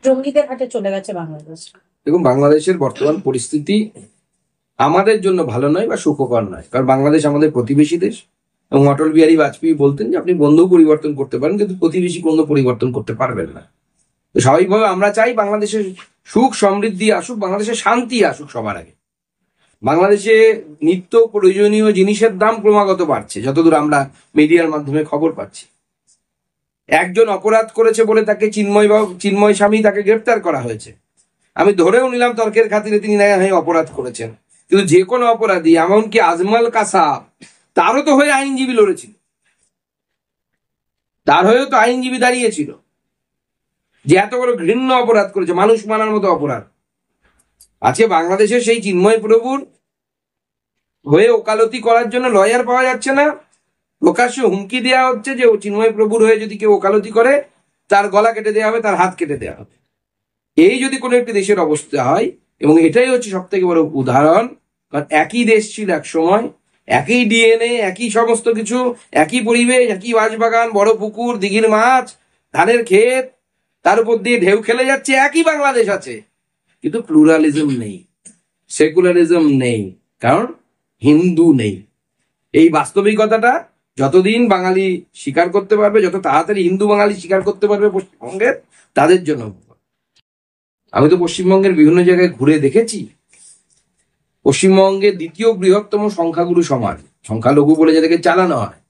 জঙ্গিদের হাতে চলে গেছে বাংলাদেশ। দেখুন, বাংলাদেশের বর্তমান পরিস্থিতি আমাদের জন্য ভালো নয় বা সুখকর নয়, কারণ বাংলাদেশ আমাদের প্রতিবেশী দেশ এবং অটল বিহারী বাজপেয়ী বলতেন যে আপনি বন্ধু পরিবর্তন করতে পারেন, কিন্তু প্রতিবেশী কোনো পরিবর্তন করতে পারবেন না। তো স্বাভাবিকভাবে আমরা চাই বাংলাদেশের সুখ সমৃদ্ধি আসুক, বাংলাদেশের শান্তি আসুক সবার আগে। বাংলাদেশে নিত্য প্রয়োজনীয় জিনিসের দাম ক্রমাগত বাড়ছে, যতদূর আমরা মিডিয়ার মাধ্যমে খবর পাচ্ছি। একজন অপরাধ করেছে বলে তাকে চিন্ময় স্বামী তাকে গ্রেপ্তার করা হয়েছে। আমি ধরেও নিলাম তর্কের খাতিরে তিনি না অপরাধ করেছেন, কিন্তু যে কোনো অপরাধী, এমনকি আজমল কাসাব, তারও তো হয়ে আইনজীবী লড়েছিল, তার হয়েও তো আইনজীবী দাঁড়িয়েছিল, যে এত বড় ঘৃণ্য অপরাধ করেছে, মানুষ মানার মতো অপরাধ। আজকে বাংলাদেশের সেই চিন্ময় প্রভুর হয়ে ওকালতি করার জন্য লয়ার পাওয়া যাচ্ছে না, প্রকাশ্যে হুমকি দেওয়া হচ্ছে যে চিন্ময় প্রভুর হয়ে যদি কেউ ওকালতি করে তার গলা কেটে দেওয়া হবে, তার হাত কেটে দেওয়া হবে। এই যদি কোনো একটি দেশের অবস্থা হয়, এবং এটাই হচ্ছে সব থেকে বড় উদাহরণ, কারণ একই দেশ ছিল এক সময়, একই ডিএনএ, একই সমস্ত কিছু, একই পরিবেশ, একই বাঁশবাগান, বড় পুকুর, দিঘির মাছ, ধানের ক্ষেত, তার উপর দিয়ে ঢেউ খেলে যাচ্ছে, একই বাংলাদেশ আছে, কিন্তু প্লুরালিজম নেই, সেকুলারিজম নেই, কারণ হিন্দু নেই। এই বাস্তবিকতাটা যতদিন বাঙালি স্বীকার করতে পারবে, যত তাড়াতাড়ি হিন্দু বাঙালি স্বীকার করতে পারবে পশ্চিমবঙ্গের, তাদের জন্য। আমি তো পশ্চিমবঙ্গের বিভিন্ন জায়গায় ঘুরে দেখেছি, পশ্চিমবঙ্গের দ্বিতীয় বৃহত্তম সংখ্যাগুরু সমাজ, সংখ্যালঘু বলে যাদেরকে চালানো হয়,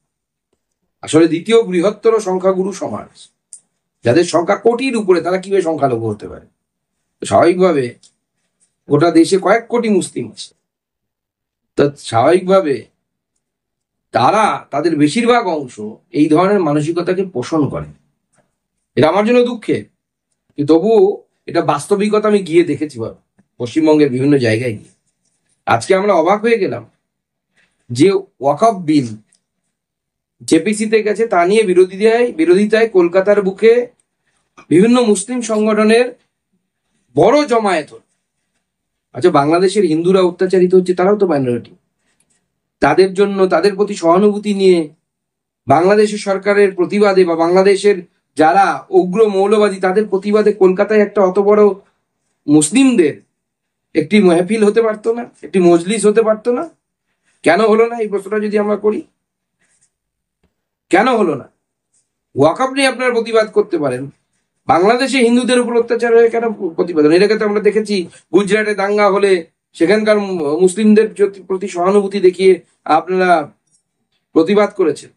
আসলে দ্বিতীয় বৃহত্তর সংখ্যাগুরু সমাজ, যাদের সংখ্যা কোটির উপরে, তারা কিভাবে সংখ্যালঘু হতে পারে? স্বাভাবিকভাবে গোটা দেশে কয়েক কোটি মুসলিম আছে, তা স্বাভাবিকভাবে তারা, তাদের বেশিরভাগ অংশ এই ধরনের মানসিকতাকে পোষণ করে। এটা আমার জন্য দুঃখের, কিন্তু তবুও এটা বাস্তবিকতা। আমি গিয়ে দেখেছি পশ্চিমবঙ্গের বিভিন্ন জায়গায় গিয়ে। আজকে আমরা অবাক হয়ে গেলাম যে ওয়াকফ বিল জেপিসিতে গেছে, তা নিয়ে বিরোধিতায় কলকাতার বুকে বিভিন্ন মুসলিম সংগঠনের বড় জমায়েত হল। আচ্ছা, বাংলাদেশের হিন্দুরা অত্যাচারিত হচ্ছে, তারাও তো মাইনরিটি, তাদের জন্য, তাদের প্রতি সহানুভূতি নিয়ে বাংলাদেশের সরকারের প্রতিবাদে, বা বাংলাদেশের যারা উগ্র মৌলবাদী তাদের প্রতিবাদে কলকাতায় একটা অত বড় মুসলিমদের একটি মেহফিল হতে পারতো না, একটি মজলিস হতে পারতো না? কেন হলো না? এই প্রশ্নটা যদি আমরা করি, কেন হলো না? ওয়াকফ নিয়ে আপনারা প্রতিবাদ করতে পারেন, বাংলাদেশে হিন্দুদের উপর অত্যাচার হয়ে কেন প্রতিবাদ? এটাকে তো আমরা দেখেছি গুজরাটে দাঙ্গা হলে সেখানকার মুসলিমদের প্রতি সহানুভূতি দেখিয়ে আপনারা প্রতিবাদ করেছেন।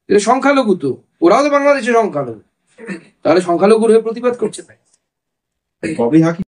এটা সংখ্যালঘু, তো ওরাও তো বাংলাদেশের সংখ্যালঘু, তাহলে সংখ্যালঘুর হয়ে প্রতিবাদ করছে না।